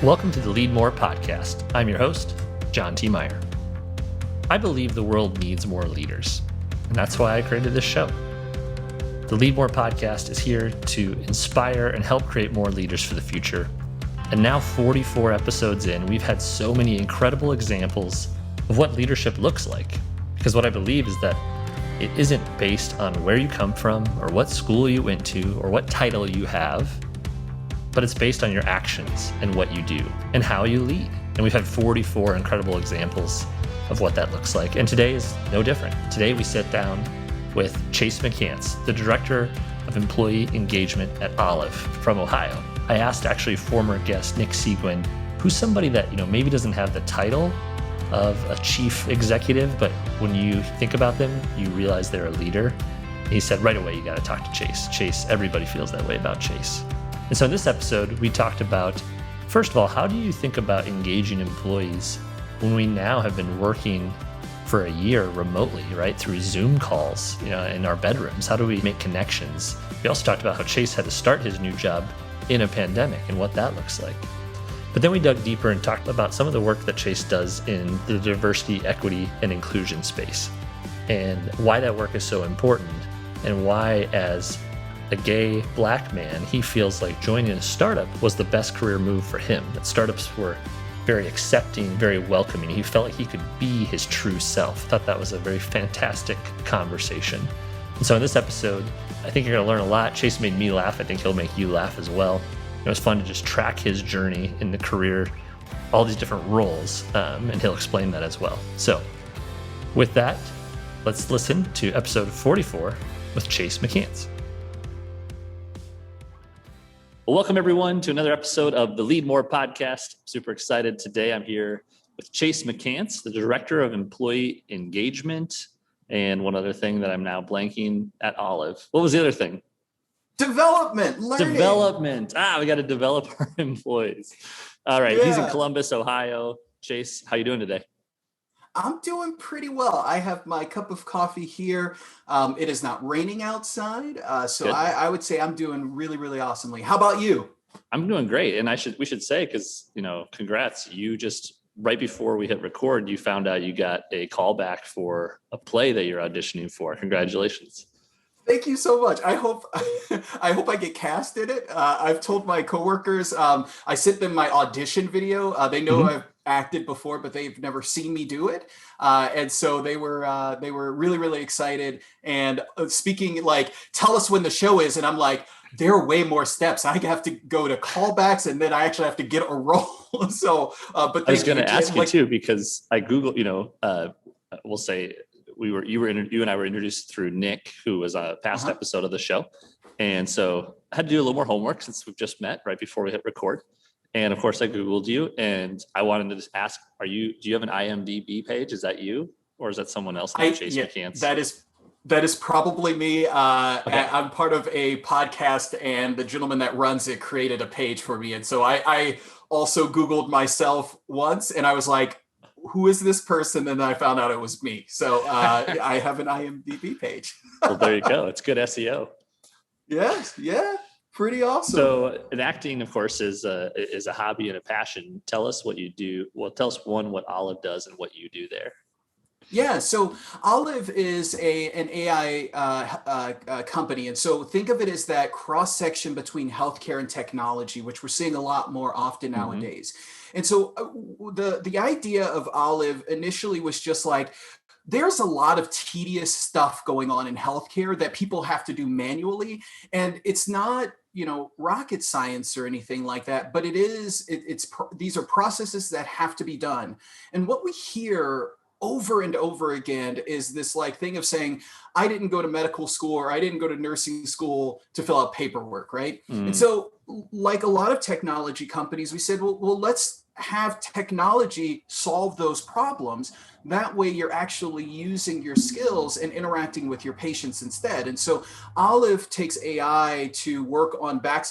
Welcome to the Leadmore podcast. I'm your host, John T. Meyer. I believe the world needs more leaders, and that's why I created this show. The Leadmore podcast is here to inspire and help create more leaders for the future. And now 44 episodes in, we've had so many incredible examples of what leadership looks like. Because what I believe is that it isn't based on where you come from or what school you went to or what title you have, but it's based on your actions and what you do and how you lead. And we've had 44 incredible examples of what that looks like. And today is no different. Today we sit down with Chase McCants, the Director of Employee Engagement at Olive from Ohio. I asked actually former guest Nick Seguin, who's somebody that maybe doesn't have the title of a chief executive, but when you think about them, you realize they're a leader. And he said right away, you got to talk to Chase. Chase, everybody feels that way about Chase. And so in this episode, we talked about, first of all, how do you think about engaging employees when we now have been working for a year remotely, right, through Zoom calls, in our bedrooms? How do we make connections? We also talked about how Chase had to start his new job in a pandemic and what that looks like. But then we dug deeper and talked about some of the work that Chase does in the diversity, equity, and inclusion space, and why that work is so important, and why, as a gay Black man, he feels like joining a startup was the best career move for him. That startups were very accepting, very welcoming. He felt like he could be his true self. Thought that was a very fantastic conversation. And so in this episode, I think you're going to learn a lot. Chase made me laugh. I think he'll make you laugh as well. It was fun to just track his journey in the career, all these different roles, and he'll explain that as well. So with that, let's listen to episode 44 with Chase McCants. Well, welcome everyone to another episode of the Leadmore podcast. Super excited today. I'm here with Chase McCants, the Director of Employee Engagement, and one other thing that I'm now blanking at Olive. What was the other thing? Development, learning. Development. We got to develop our employees. All right. Yeah. He's in Columbus, Ohio. Chase, how you doing today? I'm doing pretty well. I have my cup of coffee here. It is not raining outside. So I would say I'm doing really, really awesomely. How about you? I'm doing great. And we should say, because, congrats. You just, right before we hit record, you found out you got a call back for a play that you're auditioning for. Congratulations. Thank you so much. I hope I get cast in it. I've told my coworkers, I sent them my audition video. They know I've acted before, but they've never seen me do it. And so they were really, really excited. And speaking tell us when the show is. And I'm like, there are way more steps. I have to go to callbacks and then I actually have to get a role. So, but I was going to ask you too, because I Googled, we'll say, you and I were introduced through Nick, who was a past episode of the show. And so I had to do a little more homework since we've just met right before we hit record. And of course I Googled you, and I wanted to just ask, do you have an IMDb page? Is that you, or is that someone else named Chase McCants? That is probably me. Okay. I'm part of a podcast, and the gentleman that runs it created a page for me. And so I also Googled myself once, and I was like, who is this person? And I found out it was me. So I have an IMDb page. Well, there you go. It's good SEO. Yes. Yeah. Pretty awesome. So and acting, of course, is a hobby and a passion. Tell us what you do. Well, tell us what Olive does and what you do there. Yeah, so Olive is an AI company. And so think of it as that cross-section between healthcare and technology, which we're seeing a lot more often nowadays. And so the idea of Olive initially was just like, there's a lot of tedious stuff going on in healthcare that people have to do manually. And it's not, rocket science or anything like that, but these are processes that have to be done. And what we hear over and over again is this thing of saying, I didn't go to medical school or I didn't go to nursing school to fill out paperwork, right? And so like a lot of technology companies, we said, well, let's have technology solve those problems. That way you're actually using your skills and interacting with your patients instead. And so Olive takes AI to work on back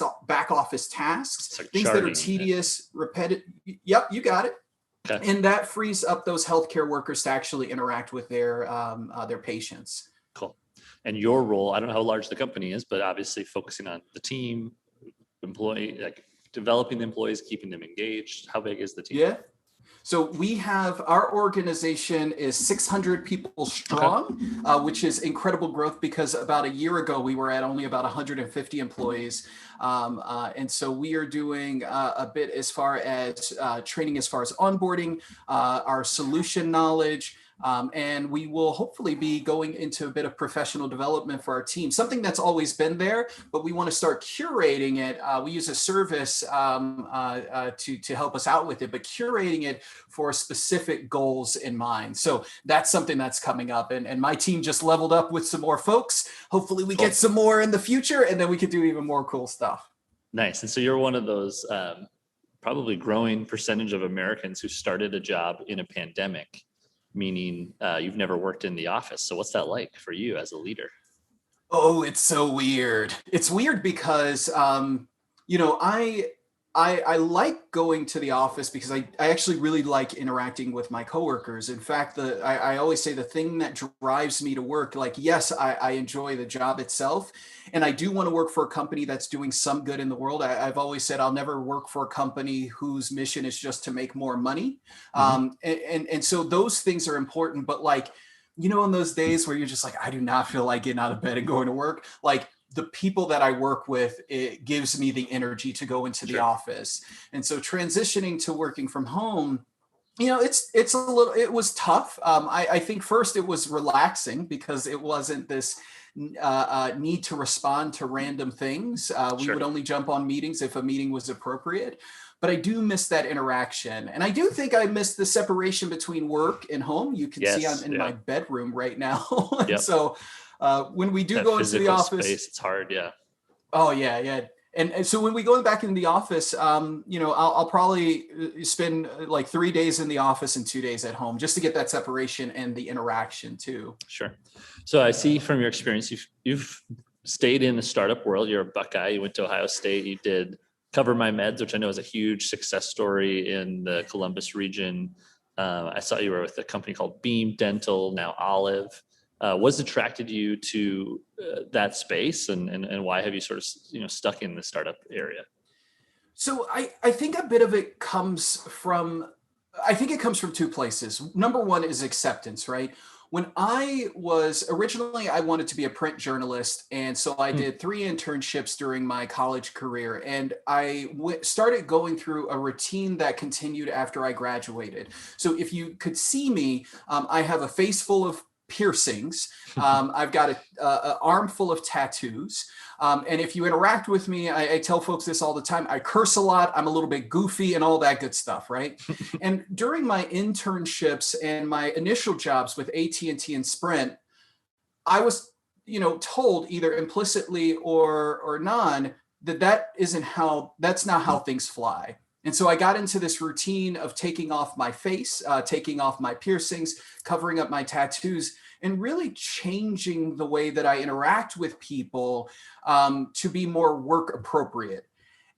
office tasks, things that are tedious, repetitive. Yep, you got it. Okay. And that frees up those healthcare workers to actually interact with their patients. Cool. And your role, I don't know how large the company is, but obviously focusing on the team, employee, developing the employees, keeping them engaged? How big is the team? Yeah. So we have, our organization is 600 people strong, which is incredible growth because about a year ago, we were at only about 150 employees. And so we are doing a bit as far as training, as far as onboarding, our solution knowledge, and we will hopefully be going into a bit of professional development for our team, something that's always been there, but we want to start curating it. We use a service to help us out with it, but curating it for specific goals in mind. So that's something that's coming up. And my team just leveled up with some more folks. Hopefully we get some more in the future, and then we could do even more cool stuff. Nice. And so you're one of those probably growing percentage of Americans who started a job in a pandemic, meaning you've never worked in the office. So what's that like for you as a leader? Oh, it's so weird. It's weird because, I like going to the office because I actually really like interacting with my coworkers. In fact, I always say the thing that drives me to work, like, yes, I enjoy the job itself. And I do want to work for a company that's doing some good in the world. I've always said I'll never work for a company whose mission is just to make more money. And so those things are important. But like, in those days where you're just like, I do not feel like getting out of bed and going to work, like, the people that I work with, it gives me the energy to go into the office. And so transitioning to working from home, it was tough. I think first it was relaxing because it wasn't this need to respond to random things. We would only jump on meetings if a meeting was appropriate. But I do miss that interaction. And I do think I miss the separation between work and home. You can see I'm in my bedroom right now. So when we do go into the office, space, it's hard. Yeah. Oh yeah. And so when we go back into the office, I'll probably spend like 3 days in the office and 2 days at home just to get that separation and the interaction too. Sure. So I see from your experience, you've stayed in the startup world. You're a Buckeye. You went to Ohio State. You did Cover My Meds, which I know is a huge success story in the Columbus region. I saw you were with a company called Beam Dental, now Olive. What's attracted you to that space, and why have you sort of stuck in the startup area? So I think a bit of it comes from, two places. Number one is acceptance, right? When I wanted to be a print journalist. And so I did 3 internships during my college career. And I started going through a routine that continued after I graduated. So if you could see me, I have a face full of piercings. I've got an arm full of tattoos. And if you interact with me, I tell folks this all the time. I curse a lot. I'm a little bit goofy and all that good stuff, right? And during my internships and my initial jobs with AT&T and Sprint, I was, told either implicitly or non that's not how things fly. And so I got into this routine of taking off my face, taking off my piercings, covering up my tattoos, and really changing the way that I interact with people to be more work appropriate.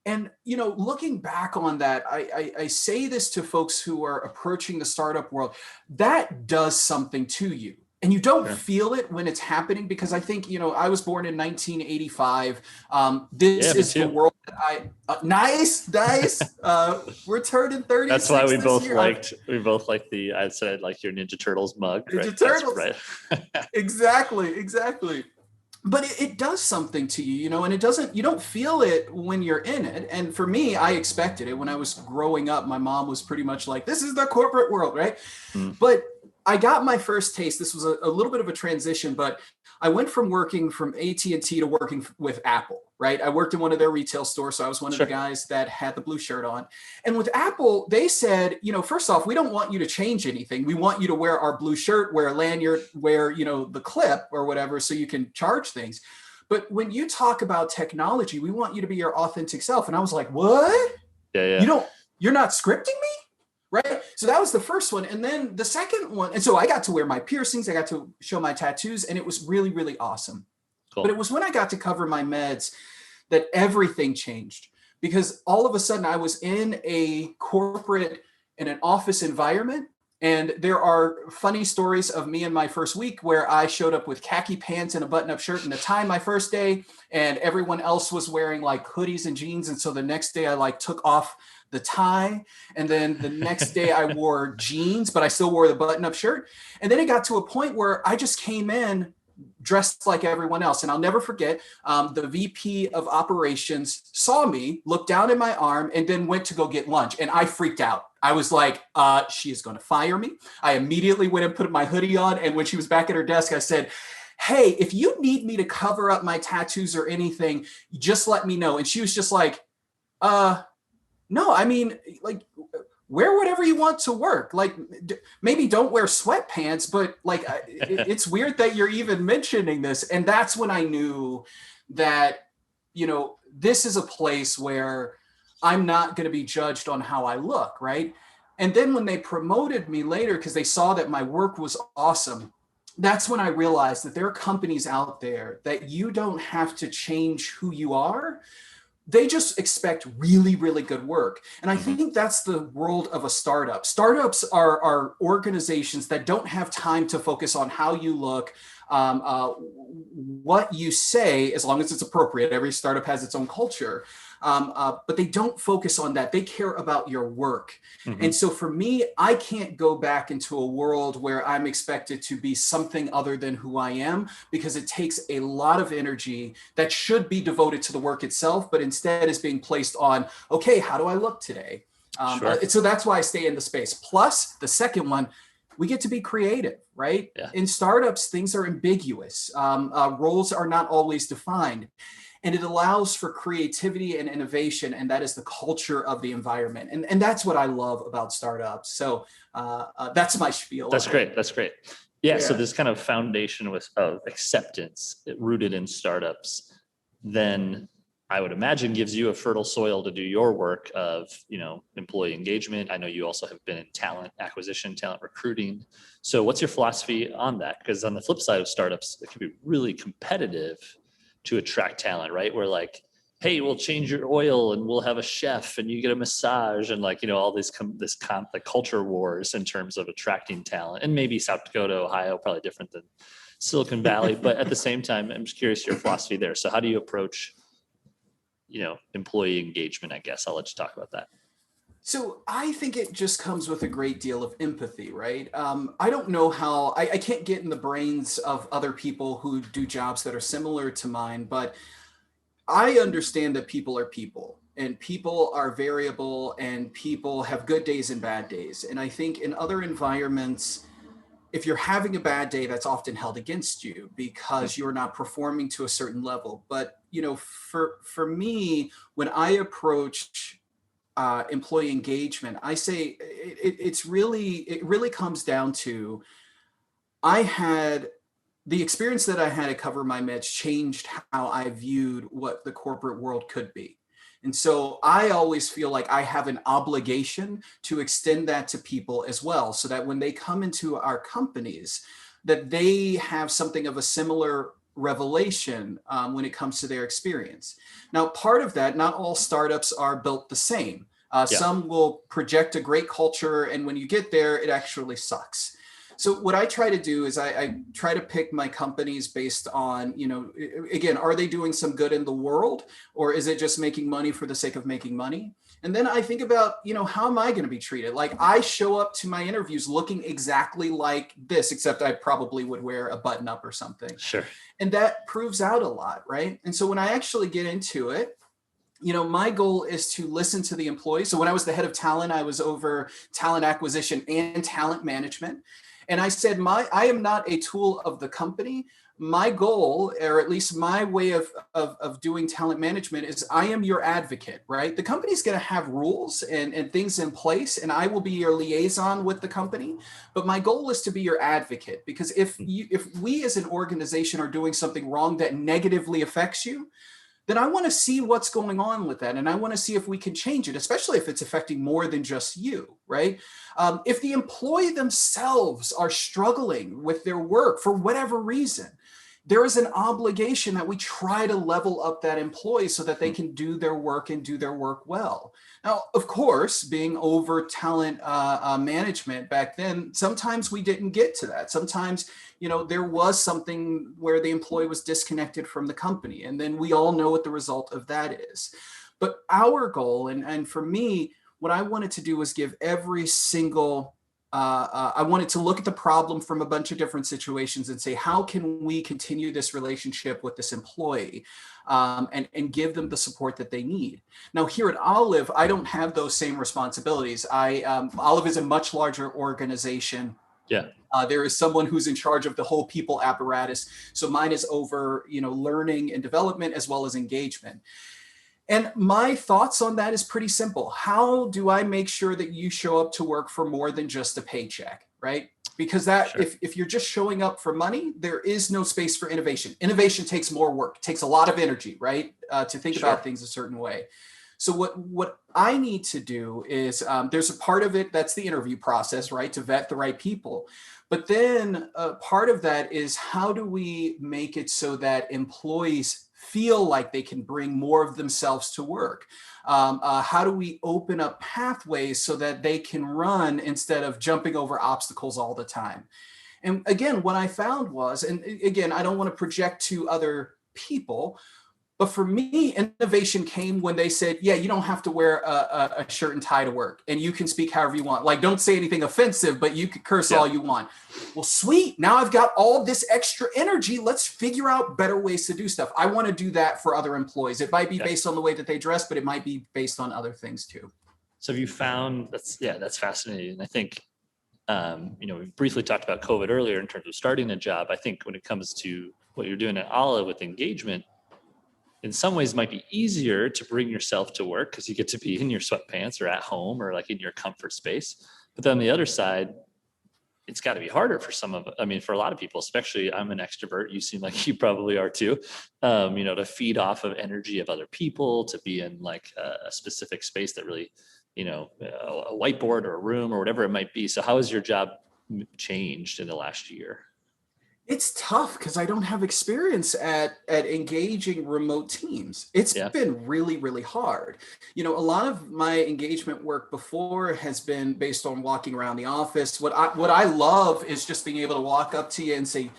And, looking back on that, I say this to folks who are approaching the startup world, that does something to you. And you don't feel it when it's happening because I think, I was born in 1985. This is the world that nice. We're turning 36. That's why we both liked I said like your Ninja Turtles mug. Ninja Turtles. Right. Exactly. But it does something to you, and you don't feel it when you're in it. And for me, I expected it when I was growing up. My mom was pretty much like, this is the corporate world, right? But I got my first taste. This was a little bit of a transition, but I went from working from AT&T to working with Apple, right? I worked in one of their retail stores. So I was one of the guys that had the blue shirt on. And with Apple, they said, first off, we don't want you to change anything. We want you to wear our blue shirt, wear a lanyard, wear, the clip or whatever, so you can charge things. But when you talk about technology, we want you to be your authentic self. And I was like, what? Yeah. You're not scripting me? Right. So that was the first one. And then the second one. And so I got to wear my piercings. I got to show my tattoos. And it was really, really awesome. Cool. But it was when I got to Cover My Meds that everything changed, because all of a sudden I was in an office environment. And there are funny stories of me in my first week where I showed up with khaki pants and a button-up shirt and a tie my first day, and everyone else was wearing like hoodies and jeans. And so the next day I like took off the tie, and then the next day I wore jeans, but I still wore the button-up shirt. And then it got to a point where I just came in dressed like everyone else. And I'll never forget, the VP of operations saw me, looked down at my arm, and then went to go get lunch. And I freaked out. I was like, she is going to fire me. I immediately went and put my hoodie on. And when she was back at her desk, I said, hey, if you need me to cover up my tattoos or anything, just let me know. And she was just like, no, I mean, like, wear whatever you want to work. Like, maybe don't wear sweatpants, but like, it's weird that you're even mentioning this. And that's when I knew that, you know, this is a place where I'm not going to be judged on how I look, right? And then when they promoted me later, because they saw that my work was awesome, that's when I realized that there are companies out there that you don't have to change who you are. They just expect really, really good work. And I think that's the world of a startup. Startups are organizations that don't have time to focus on how you look, what you say, as long as it's appropriate. Every startup has its own culture. But they don't focus on that. They care about your work. And so for me, I can't go back into a world where I'm expected to be something other than who I am, because it takes a lot of energy that should be devoted to the work itself, but instead is being placed on, okay, how do I look today? So that's why I stay in the space. Plus, the second one, we get to be creative, right? Yeah. In startups, things are ambiguous. Roles are not always defined. And it allows for creativity and innovation, and that is the culture of the environment. And that's what I love about startups. So that's my spiel. That's great. That's great. Yeah. So this kind of foundation of acceptance rooted in startups, then I would imagine gives you a fertile soil to do your work of, you know, employee engagement. I know you also have been in talent acquisition, talent recruiting. So what's your philosophy on that? Because on the flip side of startups, it can be really competitive to attract talent, right? We're like, hey, we'll change your oil and we'll have a chef and you get a massage, and like, you know, all the culture wars in terms of attracting talent. And maybe South Dakota, Ohio, probably different than Silicon Valley. But at the same time, I'm just curious your philosophy there. So how do you approach, you know, employee engagement, I guess? I'll let you talk about that. So I think it just comes with a great deal of empathy, right? I don't know how, I can't get in the brains of other people who do jobs that are similar to mine, but I understand that people are people, and people are variable, and people have good days and bad days. And I think in other environments, if you're having a bad day, that's often held against you because you're not performing to a certain level. But, you know, for me, when I approach employee engagement, I say it really comes down to, the experience that I had at Cover My Meds changed how I viewed what the corporate world could be. And so I always feel like I have an obligation to extend that to people as well, so that when they come into our companies, that they have something of a similar revelation when it comes to their experience. Now, part of that, not all startups are built the same. Some will project a great culture, and when you get there, it actually sucks. So what I try to do is I try to pick my companies based on, you know, again, are they doing some good in the world, or is it just making money for the sake of making money? And then I think about, you know, how am I going to be treated? Like, I show up to my interviews looking exactly like this, except I probably would wear a button up or something. Sure. And that proves out a lot, right? And so when I actually get into it, you know, my goal is to listen to the employees. So when I was the head of talent, I was over talent acquisition and talent management. And I said, I am not a tool of the company. My goal, or at least my way of doing talent management, is I am your advocate, right? The company's going to have rules and things in place, and I will be your liaison with the company. But my goal is to be your advocate, because if we as an organization are doing something wrong that negatively affects you, then I want to see what's going on with that. And I want to see if we can change it, especially if it's affecting more than just you, right? If the employee themselves are struggling with their work for whatever reason, there is an obligation that we try to level up that employee so that they can do their work and do their work well. Now, of course, being over talent management back then, sometimes we didn't get to that. Sometimes, there was something where the employee was disconnected from the company. And then we all know what the result of that is. But our goal, and for me, what I wanted to do was give every single I wanted to look at the problem from a bunch of different situations and say, how can we continue this relationship with this employee and give them the support that they need? Now, here at Olive, I don't have those same responsibilities. Olive is a much larger organization. Yeah. There is someone who's in charge of the whole people apparatus. So mine is over, learning and development as well as engagement. And my thoughts on that is pretty simple. How do I make sure that you show up to work for more than just a paycheck, right? Because Sure. if you're just showing up for money, there is no space for innovation. Innovation takes more work, takes a lot of energy, right? To think Sure. about things a certain way. So what I need to do is there's a part of it that's the interview process, right? To vet the right people. But then part of that is how do we make it so that employees feel like they can bring more of themselves to work? How do we open up pathways so that they can run instead of jumping over obstacles all the time? And again, what I found was, and again, I don't want to project to other people, but for me, innovation came when they said, yeah, you don't have to wear a shirt and tie to work and you can speak however you want. Like, don't say anything offensive, but you can curse all you want. Well, sweet. Now I've got all this extra energy. Let's figure out better ways to do stuff. I want to do that for other employees. It might be based on the way that they dress, but it might be based on other things too. So have you found that's fascinating. And I think, we briefly talked about COVID earlier in terms of starting a job. I think when it comes to what you're doing at Olive with engagement, in some ways might be easier to bring yourself to work because you get to be in your sweatpants or at home or like in your comfort space. But then on the other side, it's got to be harder for for a lot of people, especially I'm an extrovert. You seem like you probably are too, to feed off of energy of other people, to be in like a specific space that really, a whiteboard or a room or whatever it might be. So how has your job changed in the last year? It's tough because I don't have experience at engaging remote teams. It's been really, really hard. A lot of my engagement work before has been based on walking around the office. What I love is just being able to walk up to you and say,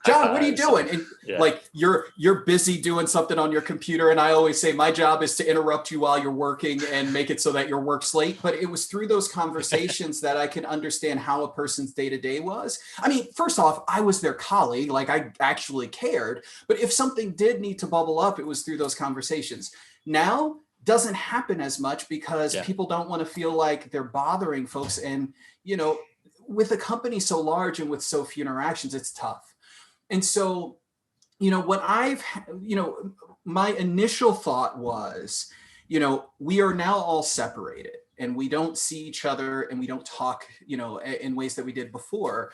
John, what are you doing? And like you're busy doing something on your computer. And I always say my job is to interrupt you while you're working and make it so that your work's late. But it was through those conversations that I could understand how a person's day-to-day was. I mean, first off, I was their colleague, like I actually cared. But if something did need to bubble up, it was through those conversations. Now doesn't happen as much because people don't want to feel like they're bothering folks. And, with a company so large and with so few interactions, it's tough. And so, my initial thought was, we are now all separated and we don't see each other and we don't talk, in ways that we did before.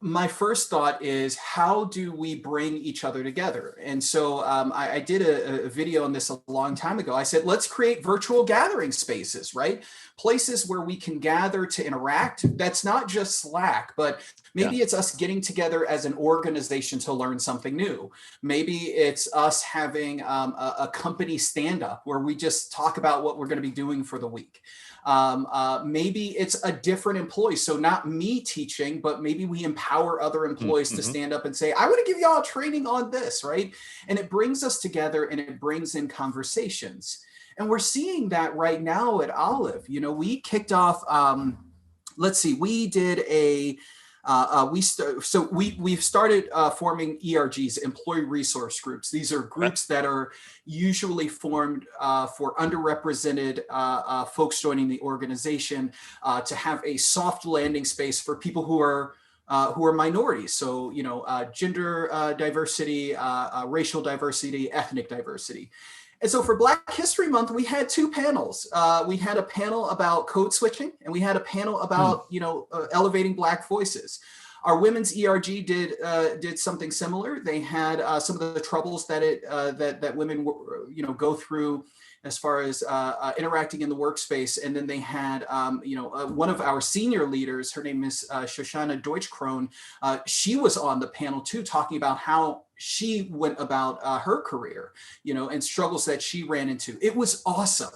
My first thought is, how do we bring each other together? And so I did a video on this a long time ago. I said, let's create virtual gathering spaces, right? Places where we can gather to interact. That's not just Slack, but maybe it's us getting together as an organization to learn something new. Maybe it's us having a company stand-up where we just talk about what we're going to be doing for the week. Maybe it's a different employee. So not me teaching, but maybe we empower other employees to stand up and say, I want to give y'all training on this, right? And it brings us together and it brings in conversations. And we're seeing that right now at Olive. We kicked off, we did we've started forming ERGs, employee resource groups. These are groups that are usually formed for underrepresented folks joining the organization to have a soft landing space for people who are minorities. So, gender diversity, racial diversity, ethnic diversity. And so for Black History Month, we had two panels. We had a panel about code switching, and we had a panel about elevating Black voices. Our women's ERG did something similar. They had some of the troubles that women go through as far as interacting in the workspace. And then they had, one of our senior leaders, her name is Shoshana Deutschkron. She was on the panel too, talking about how she went about her career, and struggles that she ran into. It was awesome.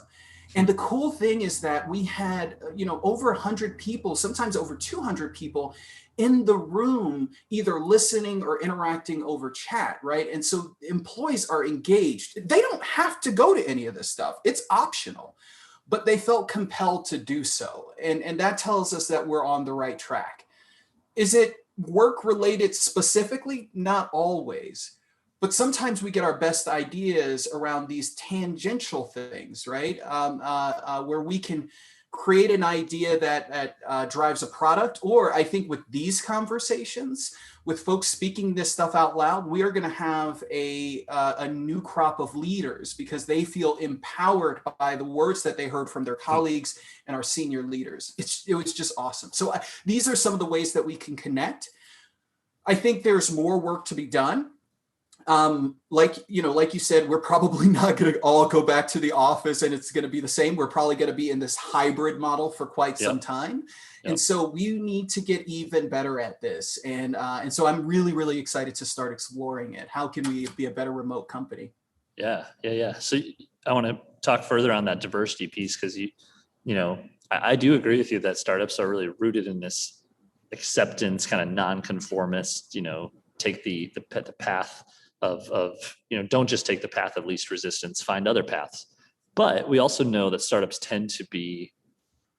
And the cool thing is that we had, over 100 people, sometimes over 200 people in the room, either listening or interacting over chat, right? And so employees are engaged. They don't have to go to any of this stuff. It's optional, but they felt compelled to do so. And that tells us that we're on the right track. Is it work related specifically? Not always. But sometimes we get our best ideas around these tangential things, right? Where we can create an idea that drives a product. Or I think with these conversations, with folks speaking this stuff out loud, we are going to have a new crop of leaders because they feel empowered by the words that they heard from their colleagues and our senior leaders. It was just awesome. So these are some of the ways that we can connect. I think there's more work to be done. Like you said, we're probably not going to all go back to the office and it's going to be the same. We're probably going to be in this hybrid model for quite some time. And so we need to get even better at this. And so I'm really, really excited to start exploring it. How can we be a better remote company? Yeah. So I want to talk further on that diversity piece because I do agree with you that startups are really rooted in this acceptance, kind of nonconformist, take the path of don't just take the path of least resistance, find other paths. But we also know that startups tend to be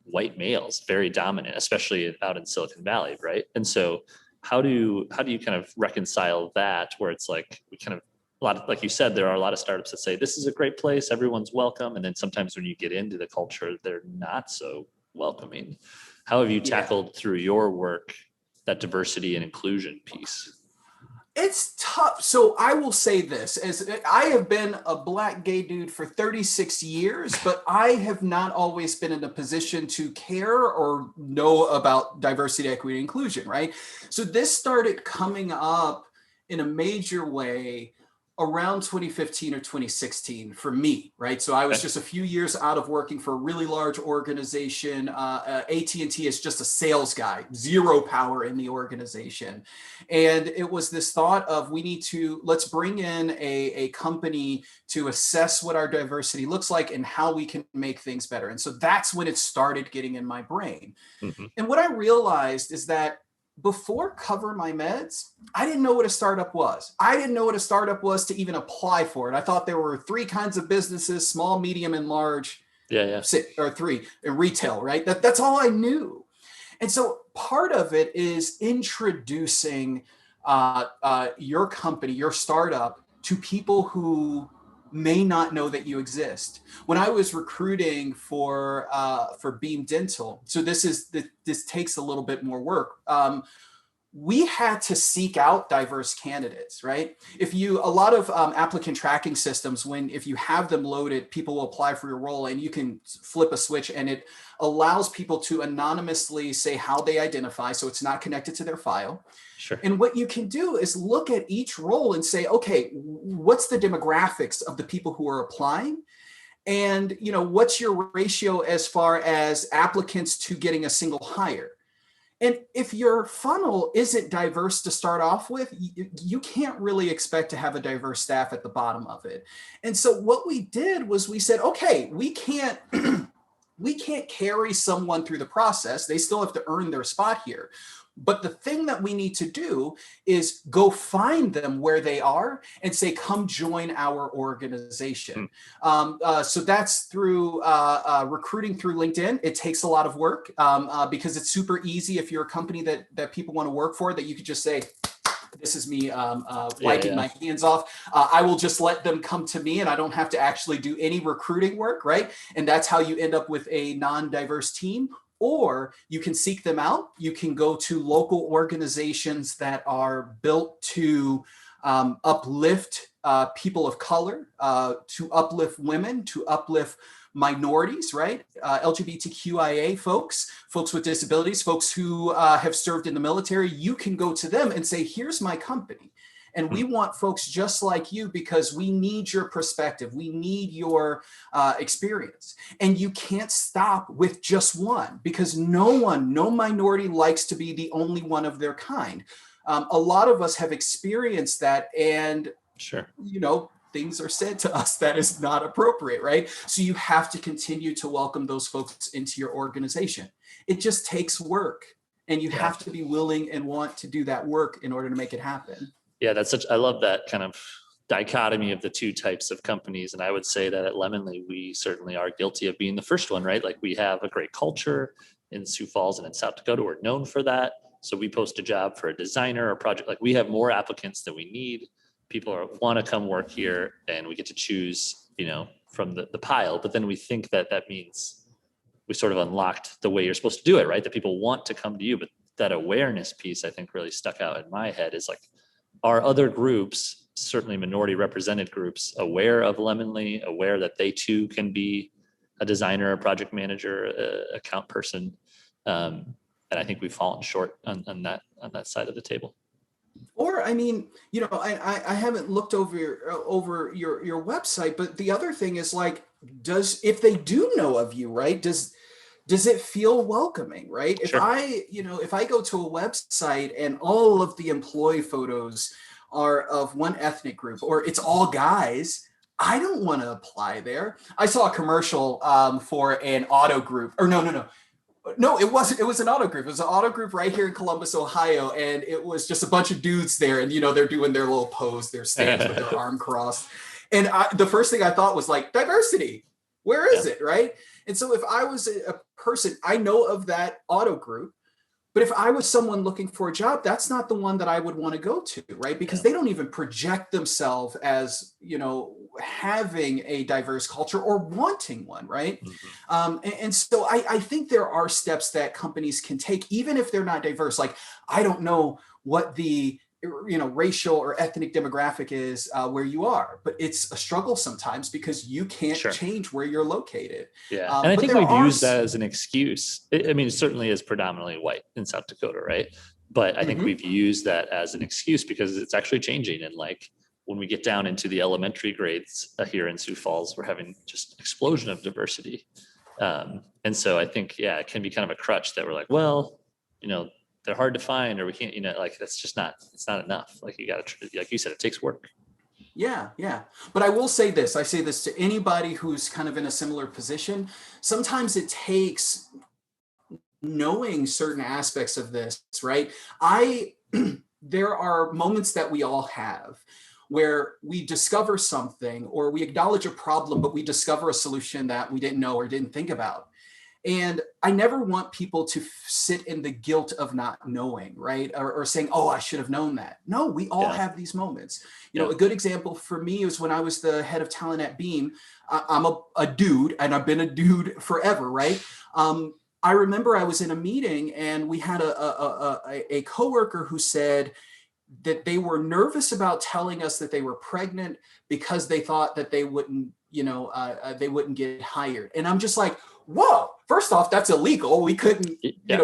white males, very dominant, especially out in Silicon Valley, right? And so how do you kind of reconcile that where it's like like you said, there are a lot of startups that say this is a great place, everyone's welcome, and then sometimes when you get into the culture, they're not so welcoming. How have you tackled through your work that diversity and inclusion piece? It's tough. So I will say this, as I have been a Black gay dude for 36 years, but I have not always been in a position to care or know about diversity, equity, and inclusion, right? So this started coming up in a major way around 2015 or 2016 for me, right? So I was just a few years out of working for a really large organization. AT&T is just a sales guy, zero power in the organization. And it was this thought of let's bring in a company to assess what our diversity looks like and how we can make things better. And so that's when it started getting in my brain. Mm-hmm. And what I realized is that before Cover My Meds, I didn't know what a startup was. I didn't know what a startup was to even apply for it. I thought there were three kinds of businesses: small, medium, and large. Or three in retail, right? That's all I knew. And so part of it is introducing your company, your startup, to people who may not know that you exist. When I was recruiting for Beam Dental, so this takes a little bit more work. We had to seek out diverse candidates, right? A lot of applicant tracking systems, if you have them loaded, people will apply for your role and you can flip a switch and it allows people to anonymously say how they identify. So it's not connected to their file. Sure. And what you can do is look at each role and say, okay, what's the demographics of the people who are applying? And, what's your ratio as far as applicants to getting a single hire? And if your funnel isn't diverse to start off with, you can't really expect to have a diverse staff at the bottom of it. And so what we did was we said, okay, we can't carry someone through the process. They still have to earn their spot here. But the thing that we need to do is go find them where they are and say, come join our organization. So that's through recruiting through LinkedIn. It takes a lot of work because it's super easy if you're a company that people want to work for, that you could just say, this is me wiping my hands off. I will just let them come to me and I don't have to actually do any recruiting work, right? And that's how you end up with a non-diverse team. Or you can seek them out. You can go to local organizations that are built to uplift people of color, to uplift women, to uplift minorities, right? LGBTQIA folks with disabilities, folks who have served in the military. You can go to them and say, here's my company. And we want folks just like you because we need your perspective. We need your experience. And you can't stop with just one, because no minority likes to be the only one of their kind. A lot of us have experienced that, and sure, things are said to us that is not appropriate, right? So you have to continue to welcome those folks into your organization. It just takes work, and you have to be willing and want to do that work in order to make it happen. Yeah, I love that kind of dichotomy of the two types of companies. And I would say that at Lemonly, we certainly are guilty of being the first one, right? Like, we have a great culture in Sioux Falls and in South Dakota. We're known for that. So we post a job for a designer or project. Like, we have more applicants than we need. People want to come work here, and we get to choose, from the pile. But then we think that means we sort of unlocked the way you're supposed to do it, right? That people want to come to you. But that awareness piece, I think, really stuck out in my head, is like, are other groups, certainly minority represented groups, aware of Lemonly, aware that they too can be a designer, a project manager, account person? And I think we've fallen short on that side of the table. Or, I mean, I haven't looked over your website, but the other thing is, like, if they do know of you, right, does it feel welcoming, right? Sure. If I go to a website and all of the employee photos are of one ethnic group, or it's all guys, I don't want to apply there. I saw a commercial for an auto group, or no, it wasn't. It was an auto group. It was an auto group right here in Columbus, Ohio. And it was just a bunch of dudes there. And, they're doing their little pose, their stance with their arm crossed. And the first thing I thought was, like, diversity. Where is it, right? And so if I was a person, I know of that auto group, but if I was someone looking for a job, that's not the one that I would want to go to, right? Because they don't even project themselves as, having a diverse culture or wanting one, right? Mm-hmm. And so I think there are steps that companies can take, even if they're not diverse. Like, I don't know what the racial or ethnic demographic is where you are, but it's a struggle sometimes because you can't change where you're located. Yeah, and I think we've used that as an excuse. I mean, it certainly is predominantly white in South Dakota, right? But I think we've used that as an excuse because it's actually changing. And, like, when we get down into the elementary grades here in Sioux Falls, we're having just an explosion of diversity. And so I think, it can be kind of a crutch that we're like, well, they're hard to find, or we can't, it's not enough. Like, you got to, like you said, it takes work. Yeah. But I will say this. I say this to anybody who's kind of in a similar position. Sometimes it takes knowing certain aspects of this, right? There are moments that we all have where we discover something, or we acknowledge a problem, but we discover a solution that we didn't know or didn't think about. And I never want people to sit in the guilt of not knowing, right? Or saying, oh, I should have known that. No, we all have these moments. A good example for me is when I was the head of talent at Beam. I'm a dude, and I've been a dude forever, right? I remember I was in a meeting, and we had a coworker who said that they were nervous about telling us that they were pregnant because they thought that they wouldn't get hired. And I'm just like, whoa, first off, that's illegal. We couldn't,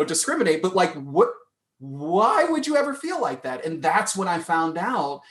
discriminate, but, like, why would you ever feel like that? And that's when I found out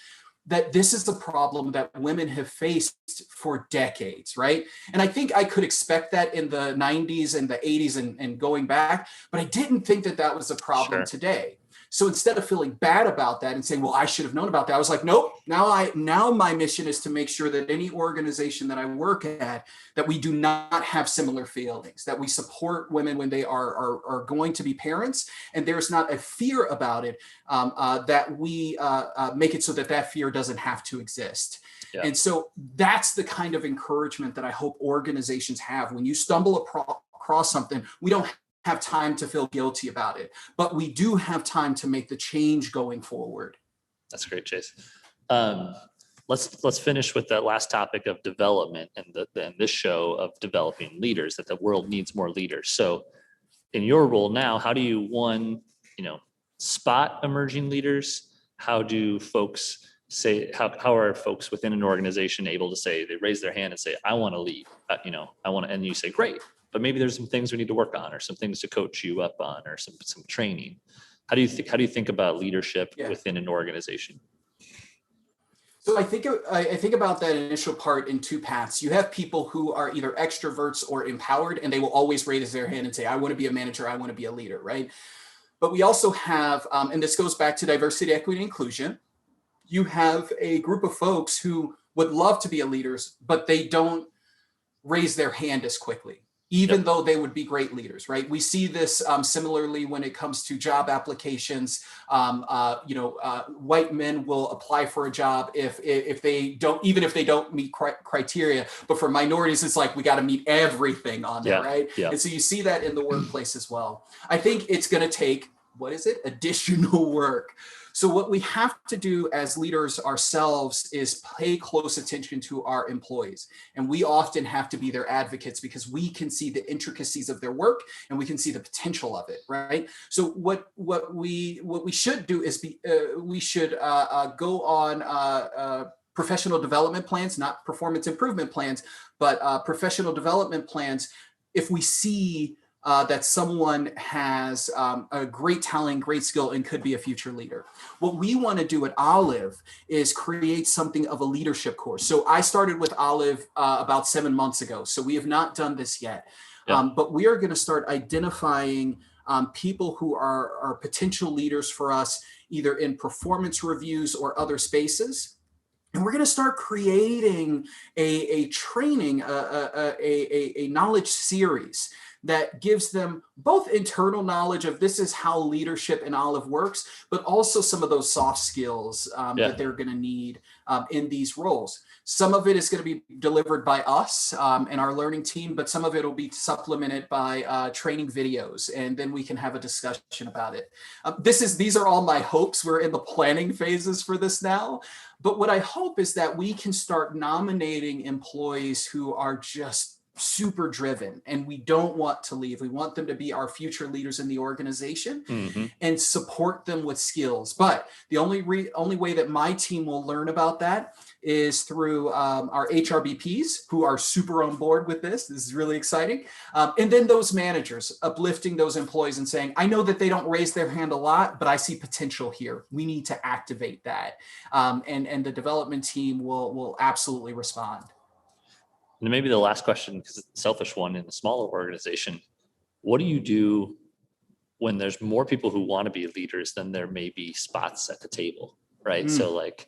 that this is the problem that women have faced for decades, right? And I think I could expect that in the 90s and the 80s and going back, but I didn't think that was a problem today. So instead of feeling bad about that and saying, well, I should have known about that, I was like, nope, now my mission is to make sure that any organization that I work at, that we do not have similar feelings, that we support women when they are going to be parents, and there's not a fear about it, that we make it so that fear doesn't have to exist. Yeah. And so that's the kind of encouragement that I hope organizations have. When you stumble across something, we don't have time to feel guilty about it, but we do have time to make the change going forward. That's great, Chase. Let's finish with that last topic of development and this show of developing leaders, that the world needs more leaders. So in your role now, how do you, spot emerging leaders? How do folks say, how are folks within an organization able to say, they raise their hand and say, I want to lead, and you say, great. But maybe there's some things we need to work on, or some things to coach you up on, or some training. How do you think about leadership within an organization? So I think about that initial part in two paths. You have people who are either extroverts or empowered, and they will always raise their hand and say, "I want to be a manager. I want to be a leader." Right. But we also have, and this goes back to diversity, equity, and inclusion. You have a group of folks who would love to be a leaders, but they don't raise their hand as quickly, even Yep. though they would be great leaders, right? We see this similarly when it comes to job applications. White men will apply for a job if they don't, even if they don't meet criteria. But for minorities, it's like we got to meet everything on there, Yeah. right? Yeah. And so you see that in the workplace as well. I think it's going to take, what is it? Additional work. So what we have to do as leaders ourselves is pay close attention to our employees. And we often have to be their advocates because we can see the intricacies of their work and we can see the potential of it, right? So what we should do is we should go on professional development plans, not performance improvement plans, but professional development plans. If we see that someone has a great talent, great skill, and could be a future leader. What we want to do at Olive is create something of a leadership course. So I started with Olive about 7 months ago. So we have not done this yet, but we are going to start identifying people who are potential leaders for us, either in performance reviews or other spaces. And we're going to start creating a training, a knowledge series that gives them both internal knowledge of this is how leadership in Olive works, but also some of those soft skills that they're going to need in these roles. Some of it is going to be delivered by us and our learning team, but some of it will be supplemented by training videos, and then we can have a discussion about it. These are all my hopes. We're in the planning phases for this now. But what I hope is that we can start nominating employees who are just super driven and we don't want to leave. We want them to be our future leaders in the organization and support them with skills. But the only way that my team will learn about that is through our HRBPs who are super on board with this. This is really exciting. And then those managers uplifting those employees and saying, I know that they don't raise their hand a lot, but I see potential here. We need to activate that. And the development team will absolutely respond. And then maybe the last question, because it's a selfish one in a smaller organization, what do you do when there's more people who want to be leaders than there may be spots at the table, right? So like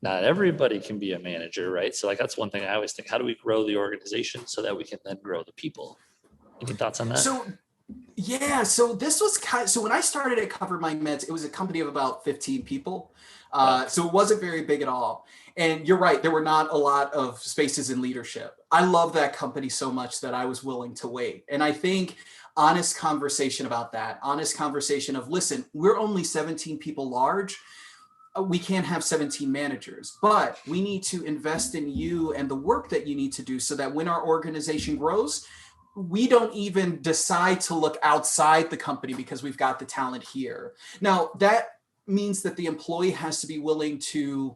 not everybody can be a manager, right? So like that's one thing I always think, how do we grow the organization so that we can then grow the people? Any thoughts on that? So this was so when I started at Cover My Meds, it was a company of about 15 people. So it wasn't very big at all. And you're right, there were not a lot of spaces in leadership. I love that company so much that I was willing to wait. And I think honest conversation about that, honest conversation of, listen, we're only 17 people large. We can't have 17 managers, but we need to invest in you and the work that you need to do so that when our organization grows, we don't even decide to look outside the company because we've got the talent here. Now, that means that the employee has to be willing to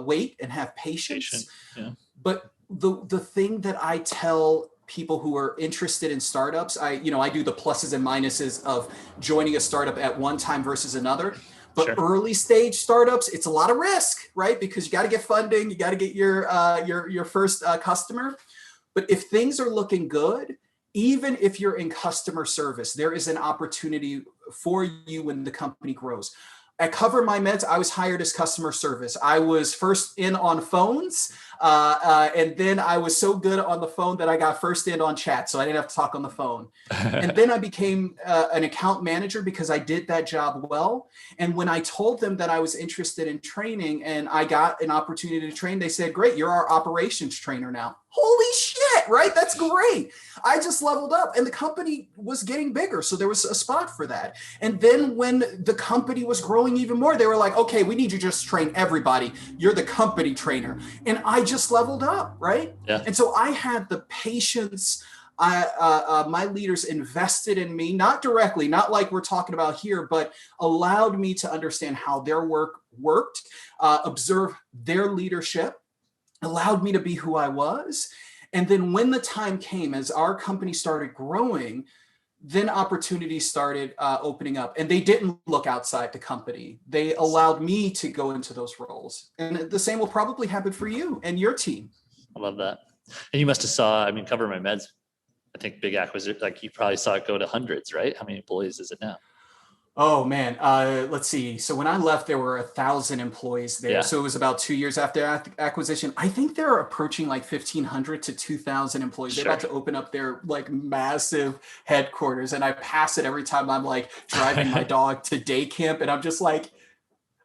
wait and have patience. Yeah. But the thing that I tell people who are interested in startups, I do the pluses and minuses of joining a startup at one time versus another. But early stage startups, it's a lot of risk, right? Because you got to get funding, you got to get your first customer. But if things are looking good, even if you're in customer service, there is an opportunity for you when the company grows. At Cover My Meds, I was hired as customer service. I was first in on phones, and then I was so good on the phone that I got first in on chat, so I didn't have to talk on the phone. And then I became an account manager because I did that job well. And when I told them that I was interested in training and I got an opportunity to train, they said, great, you're our operations trainer now. Holy shit, right? That's great. I just leveled up and the company was getting bigger. So there was a spot for that. And then when the company was growing even more, they were like, okay, we need you to just train everybody. You're the company trainer. And I just leveled up, right? Yeah. And so I had the patience. My leaders invested in me, not directly, not like we're talking about here, but allowed me to understand how their work worked, observe their leadership, allowed me to be who I was. And then when the time came, as our company started growing, then opportunities started opening up, and they didn't look outside the company. They allowed me to go into those roles. And the same will probably happen for you and your team. I love that. And you must have saw, I mean, Cover My Meds, I think big acquisition, like you probably saw it go to hundreds, right? How many employees is it now? Oh man, let's see. So when I left, there were 1,000 employees there. Yeah. So it was about 2 years after acquisition. I think they're approaching like 1,500 to 2,000 employees. Sure. They're about to open up their like massive headquarters, and I pass it every time I'm like driving my dog to day camp, and I'm just like,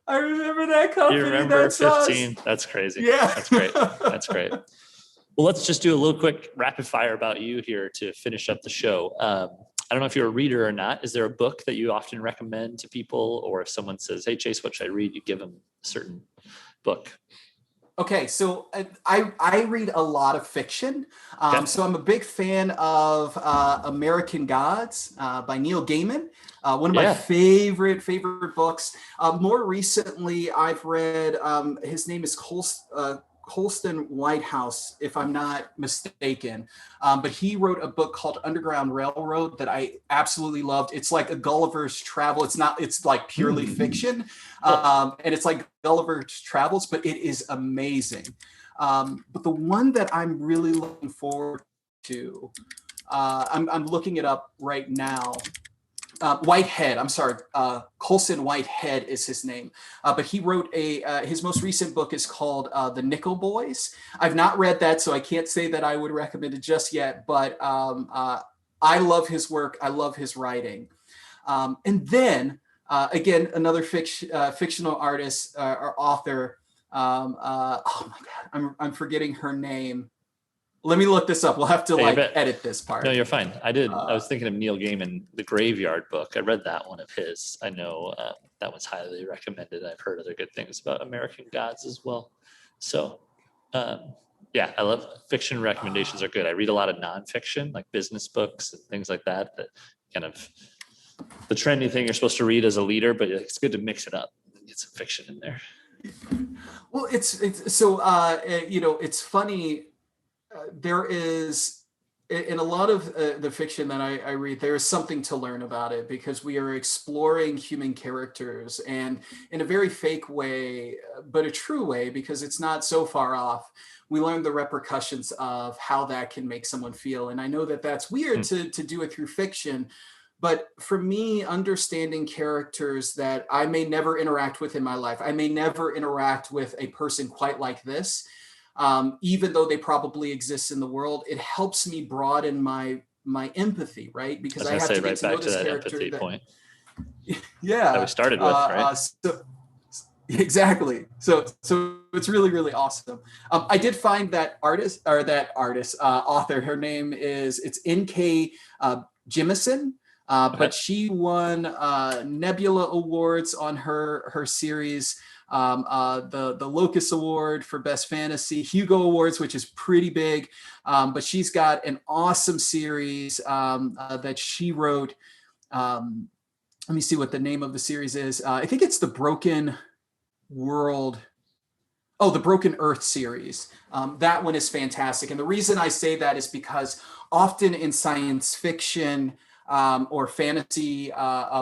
I remember that company. You remember That's 15? us. That's crazy. Yeah, That's great. That's great. Well, let's just do a little quick rapid fire about you here to finish up the show. I don't know if you're a reader or not. Is there a book that you often recommend to people? Or if someone says, hey, Chase, what should I read? You give them a certain book. Okay, so I read a lot of fiction. Okay. So I'm a big fan of American Gods by Neil Gaiman. One of my favorite books. More recently, I've read, his name is Colston Whitehouse, if I'm not mistaken. But he wrote a book called Underground Railroad that I absolutely loved. It's like a Gulliver's Travel. It's like purely fiction. And it's like Gulliver's Travels, but it is amazing. But the one that I'm really looking forward to, I'm looking it up right now. Whitehead, I'm sorry, Colson Whitehead is his name. But he wrote his most recent book is called The Nickel Boys. I've not read that, so I can't say that I would recommend it just yet, but I love his work. I love his writing. And then, again, another fictional artist or author. Oh my God, I'm forgetting her name. Let me look this up. We'll have to edit this part. No, you're fine. I was thinking of Neil Gaiman, the Graveyard Book. I read that one of his. I know that one's highly recommended. I've heard other good things about American Gods as well. So, yeah, I love fiction. Recommendations are good. I read a lot of nonfiction, like business books and things like that. That kind of the trendy thing you're supposed to read as a leader, but it's good to mix it up and get some fiction in there. Well, it's so it's funny. There is, in a lot of the fiction that I read, there is something to learn about it, because we are exploring human characters, and in a very fake way, but a true way, because it's not so far off. We learn the repercussions of how that can make someone feel. And I know that that's weird to do it through fiction, but for me, understanding characters that I may never interact with in my life, I may never interact with a person quite like this, even though they probably exist in the world, it helps me broaden my empathy, right? Because I have to get to know this character. Point. Yeah, that we started with, right? Exactly. So it's really, really awesome. I did find that author. Her name it's N.K. Jemisin. But she won Nebula Awards on her series. The Locus Award for Best Fantasy, Hugo Awards, which is pretty big. But she's got an awesome series that she wrote. Let me see what the name of the series is. I think it's The Broken World. Oh, the Broken Earth series. That one is fantastic. And the reason I say that is because often in science fiction or fantasy,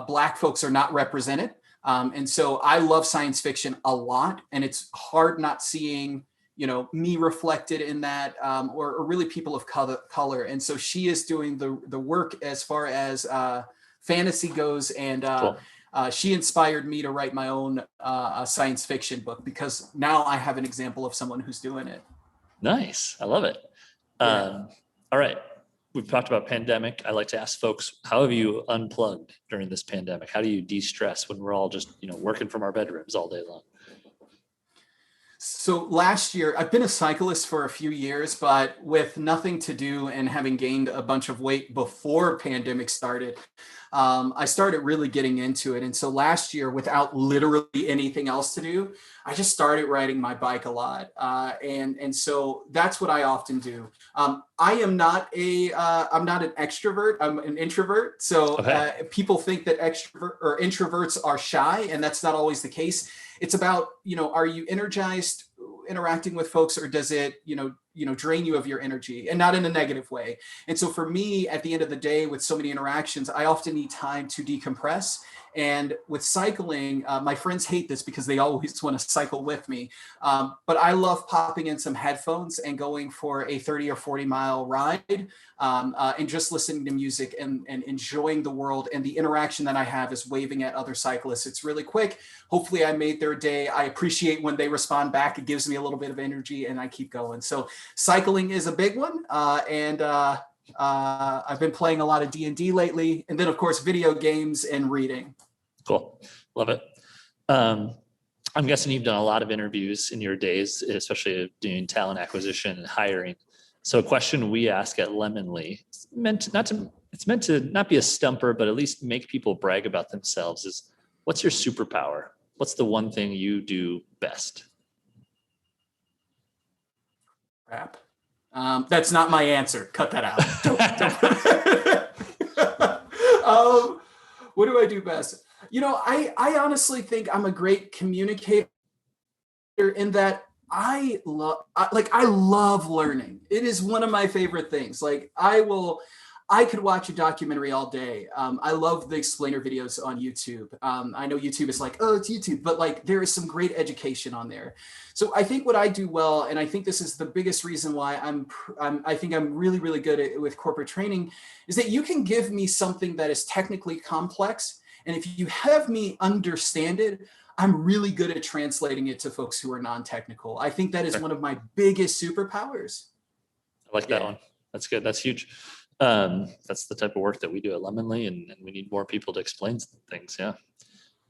Black folks are not represented. And so I love science fiction a lot, and it's hard not seeing, me reflected in that, or really people of color. And so she is doing the work as far as fantasy goes. And cool. She inspired me to write my own science fiction book, because now I have an example of someone who's doing it. Nice. I love it. Yeah. All right. We've talked about pandemic. I like to ask folks, how have you unplugged during this pandemic? How do you de-stress when we're all just, working from our bedrooms all day long? So last year, I've been a cyclist for a few years, but with nothing to do and having gained a bunch of weight before pandemic started, I started really getting into it. And so last year, without literally anything else to do, I just started riding my bike a lot. And so that's what I often do. I am not I'm not an extrovert. I'm an introvert. So people think that extrovert or introverts are shy, and that's not always the case. It's about, are you energized interacting with folks, or does it, drain you of your energy, and not in a negative way. And so for me, at the end of the day, with so many interactions, I often need time to decompress. And with cycling, my friends hate this because they always want to cycle with me. But I love popping in some headphones and going for a 30 or 40 mile ride, and just listening to music and enjoying the world. And the interaction that I have is waving at other cyclists. It's really quick. Hopefully I made their day. I appreciate when they respond back. It gives me a little bit of energy and I keep going. So cycling is a big one. I've been playing a lot of D&D lately, and then of course video games and reading. Cool. Love it. I'm guessing you've done a lot of interviews in your days, especially doing talent acquisition and hiring. So a question we ask at Lemonly, it's meant to not be a stumper, but at least make people brag about themselves, is what's your superpower? What's the one thing you do best? Crap. That's not my answer. Cut that out. What do I do best? I honestly think I'm a great communicator in that I love learning. It is one of my favorite things. Like I could watch a documentary all day. I love the explainer videos on YouTube. I know YouTube is like, oh, it's YouTube, but like there is some great education on there. So I think what I do well, and I think this is the biggest reason why I think I'm really, really good with corporate training, is that you can give me something that is technically complex. And if you have me understand it, I'm really good at translating it to folks who are non-technical. I think that is one of my biggest superpowers. I like that one. That's good. That's huge. That's the type of work that we do at Lemonly, and we need more people to explain things. Yeah.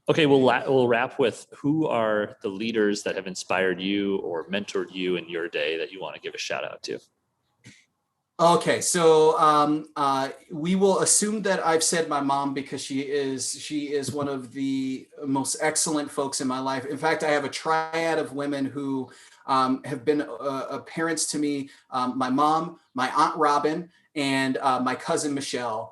Okay. We'll wrap with, who are the leaders that have inspired you or mentored you in your day that you want to give a shout out to? Okay, so we will assume that I've said my mom, because she is one of the most excellent folks in my life. In fact, I have a triad of women who have been parents to me: my mom, my Aunt Robin, and my cousin Michelle.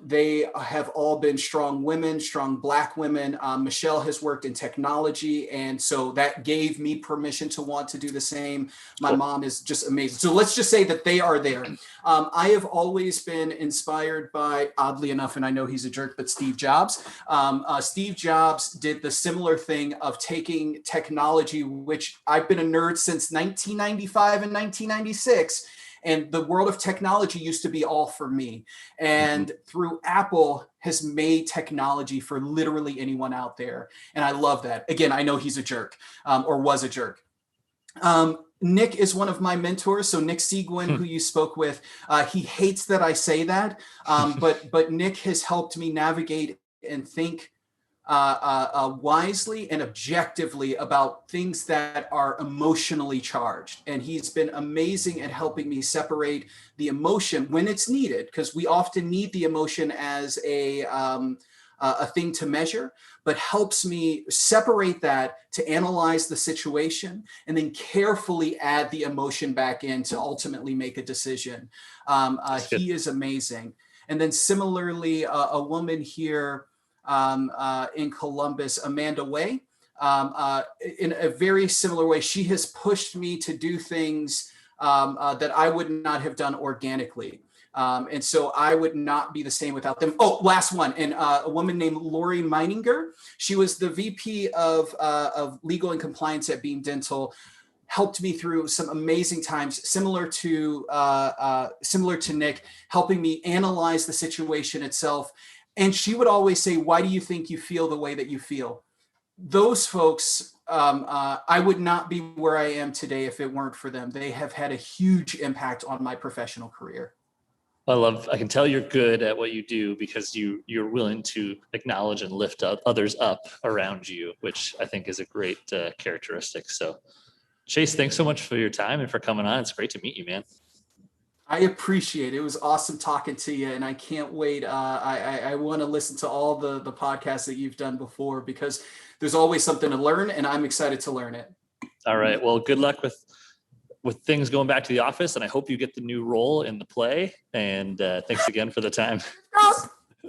They have all been strong women, strong Black women. Michelle has worked in technology, and so that gave me permission to want to do the same. My mom is just amazing. So let's just say that they are there. I have always been inspired by, oddly enough, and I know he's a jerk, but Steve Jobs. Steve Jobs did the similar thing of taking technology, which I've been a nerd since 1995 and 1996. And the world of technology used to be all for me. And through Apple has made technology for literally anyone out there. And I love that. Again, I know he's a jerk, or was a jerk. Nick is one of my mentors. So Nick Seguin, who you spoke with, he hates that I say that. But Nick has helped me navigate and think wisely and objectively about things that are emotionally charged. And he's been amazing at helping me separate the emotion when it's needed, because we often need the emotion as a thing to measure, but helps me separate that to analyze the situation and then carefully add the emotion back in to ultimately make a decision. He is amazing. And then similarly, a woman here in Columbus, Amanda Way, in a very similar way, she has pushed me to do things that I would not have done organically. And so I would not be the same without them. Oh, last one. And a woman named Lori Meininger. She was the VP of legal and compliance at Beam Dental. Helped me through some amazing times, similar to Nick, helping me analyze the situation itself. And she would always say, why do you think you feel the way that you feel? Those folks, I would not be where I am today if it weren't for them. They have had a huge impact on my professional career. I can tell you're good at what you do because you're willing to acknowledge and lift others up around you, which I think is a great characteristic. So Chase, thanks so much for your time and for coming on. It's great to meet you, man. I appreciate it. It was awesome talking to you, and I can't wait. I want to listen to all the podcasts that you've done before, because there's always something to learn, and I'm excited to learn it. All right. Well, good luck with things going back to the office, and I hope you get the new role in the play. And thanks again for the time.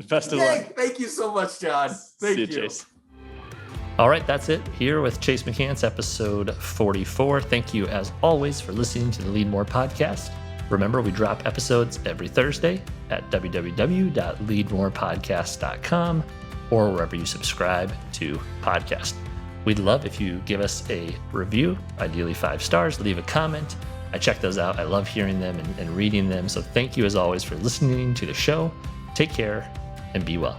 Best of luck. Thank you so much, John. Thank you. Chase. All right, that's it here with Chase McCants, episode 44. Thank you, as always, for listening to the Leadmore podcast. Remember, we drop episodes every Thursday at www.leadmorepodcast.com or wherever you subscribe to podcasts. We'd love if you give us a review, ideally 5 stars, leave a comment. I check those out. I love hearing them and reading them. So thank you, as always, for listening to the show. Take care and be well.